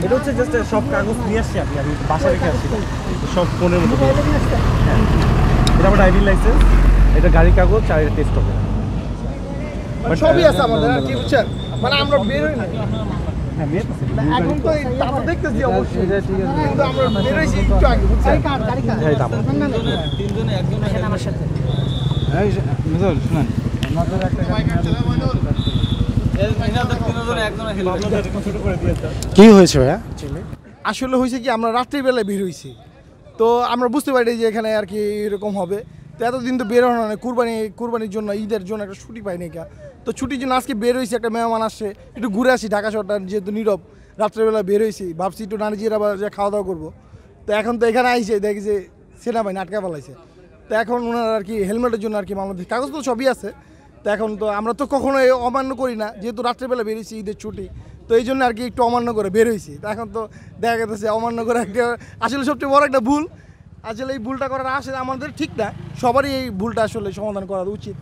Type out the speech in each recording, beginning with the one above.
এটা হচ্ছে জাস্ট সব কাগজ নিয়ে আসছি আমি বাসা রেখে আসছি সব ফোনের মধ্যে। হ্যাঁ, এটা আমার ড্রাইভিং লাইসেন্স, এটা গাড়ির কাগজ আর এটা টেস্ট হবে। সবই আছে আমাদের আর কি বুঝছেন, মানে আমরা বের হই না। হ্যাঁ, এখন তো আমরা দেখতেছি অবশ্যই, কিন্তু আমরা বের হইছি একটু আগে বুঝছেন। হ্যাঁ, এটা আমার তিনজনে একজন আসেন আমার সাথে। এই মিদুল শুনুন, আমাদের একটা কি হয়েছে ভাইয়া? আসলে হয়েছে কি, আমরা রাত্রিবেলায় বের হয়েছি, তো আমরা বুঝতে পারি যে এখানে আর কি এরকম হবে। তো এতদিন তো বের হওয়া নয়, কুরবানির জন্য, ঈদের জন্য একটা ছুটি পাইনি কা, তো ছুটির জন্য আজকে বের হয়েছি। একটা মেহমান আসছে, একটু ঘুরে আসি ঢাকা শহরটা যেহেতু নীরব, রাত্রেবেলা বের হয়েছি, ভাবছি একটু নানিজির আবার যে খাওয়া দাওয়া করবো। তো এখন তো এখানে আইসে দেখি যে সেনাবাহিনী আটকা ফেলাইছে। তো এখন ওনার আর কি হেলমেটের জন্য আর কি মামলা, কাগজ তো সবই আছে। তো এখন তো আমরা তো কখনোই অমান্য করি না, যেহেতু রাত্রেবেলা বেরিয়েছি, ঈদের ছুটি, তো এই জন্য আর কি একটু অমান্য করে বের হয়েছি। তো এখন তো দেখা গেছে অমান্য করে একটা আসলে সবচেয়ে বড় একটা ভুল। আসলে এই ভুলটা করার আসলে আমাদের ঠিক না, সবারই এই ভুলটা আসলে সমাধান করা উচিত।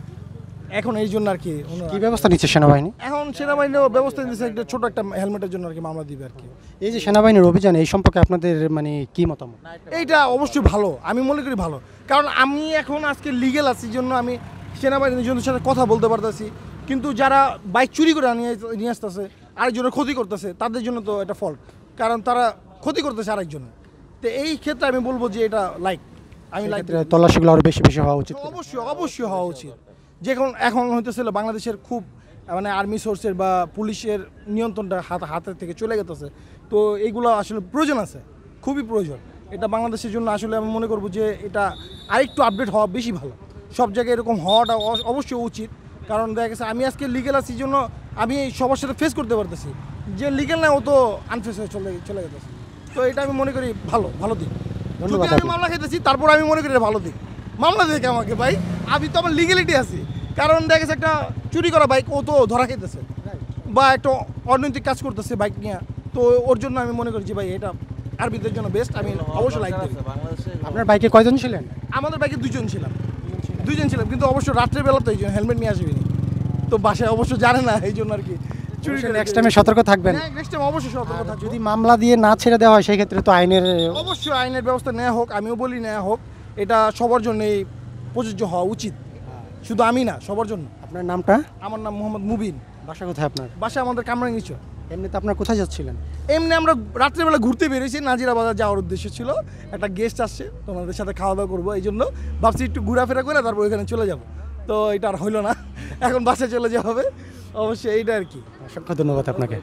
এখন এই জন্য আর কি কি ব্যবস্থা নিচ্ছে সেনাবাহিনী? এখন সেনাবাহিনীও ব্যবস্থা নিচ্ছে, একটা ছোট একটা হেলমেটের জন্য আর কি মামলা দিবে আর কি। এই যে সেনাবাহিনীর অভিযান, এই সম্পর্কে আপনাদের মানে কি মতামত? এইটা অবশ্যই ভালো, আমি মনে করি ভালো, কারণ আমি এখন আজকে লিগেল আছি জন্য আমি সেনাবাহিনীর জন্য সাথে কথা বলতে পারতেছি। কিন্তু যারা বাইক চুরি করে নিয়ে আসতেছে, আরেকজনের ক্ষতি করতেছে, তাদের জন্য তো এটা ফল্ট, কারণ তারা ক্ষতি করতেছে আরেকজনের। তো এই ক্ষেত্রে আমি বলবো যে এটা আমি তল্লাশিগুলো আরো বেশি বেশি হওয়া উচিত। অবশ্যই হওয়া উচিত। এখন হইতেছিল বাংলাদেশের খুব মানে আর্মি সোর্সের বা পুলিশের নিয়ন্ত্রণটা হাতের থেকে চলে গেছে। তো এইগুলো আসলে প্রয়োজন আছে, খুবই প্রয়োজন। এটা বাংলাদেশের জন্য আসলে আমি মনে করবো যে এটা আরেকটু আপডেট হওয়া বেশি ভালো। সব জায়গায় এরকম হওয়াটা অবশ্যই উচিত, কারণ দেখা গেছে আমি আজকে লিগেল আছি জন্য আমি সবার সাথে ফেস করতে পারতেছি, যে লিগেল না ও তো আনফেস হয়ে চলে গেছে। তো এটা আমি মনে করি ভালো দিক। ধন্যবাদ। আমি মামলা খাইতেছি, তারপর আমি মনে করি ভালো দিক। মামলা দেখে আমাকে ভাই, আমি তো আমার লিগেলিটি আছি, কারণ দেখা গেছে একটা চুরি করা বাইক ও তো ধরা খাইতেছে বা একটা অনৈতিক কাজ করতেছে বাইক নিয়ে, তো ওর জন্য আমি মনে করি যে ভাই এটা আরবিদের জন্য বেস্ট। আমি অবশ্যই লাইক দিই। আপনার বাইকে কয়জন ছিলেন? আমাদের বাইকে দুজন ছিলাম, কিন্তু অবশ্য রাত্রের বেলা তো এই জন্য হেলমেট নিয়ে আসবিনি, তো বাসায় অবশ্য জানে না, এই জন্য আর কি চুরি। নেক্সট টাইমে সতর্ক থাকবেন। নেক্সট টাইম অবশ্যই সতর্ক থাকবো। যদি মামলা দিয়ে না ছেড়ে দেওয়া হয় সেই ক্ষেত্রে তো অবশ্যই আইনের ব্যবস্থা নেওয়া হোক, আমিও বলি নেওয়া হোক, এটা সবার জন্যই প্রযোজ্য হওয়া উচিত, শুধু আমি না, সবার জন্য। আপনার নামটা? আমার নাম মোহাম্মদ মুবিন। বাসা কোথায় আপনার? বাসা আমাদের কামরাঙ্গীরচর। এমনিতে আপনার কোথায় যাচ্ছিলেন? এমনি আমরা রাত্রেবেলা ঘুরতে বেরিয়েছি, নাজিরা বাজার যাওয়ার উদ্দেশ্য ছিল। একটা গেস্ট আসছে, তোমাদের সাথে খাওয়া দাওয়া করবো, এই জন্য ভাবছি একটু ঘোরাফেরা করে তারপর ওইখানে চলে যাব। তো এটা আর হইলো না, এখন বাসায় চলে যাওয়া হবে অবশ্যই, এইটা আর কি। অসংখ্য ধন্যবাদ আপনাকে।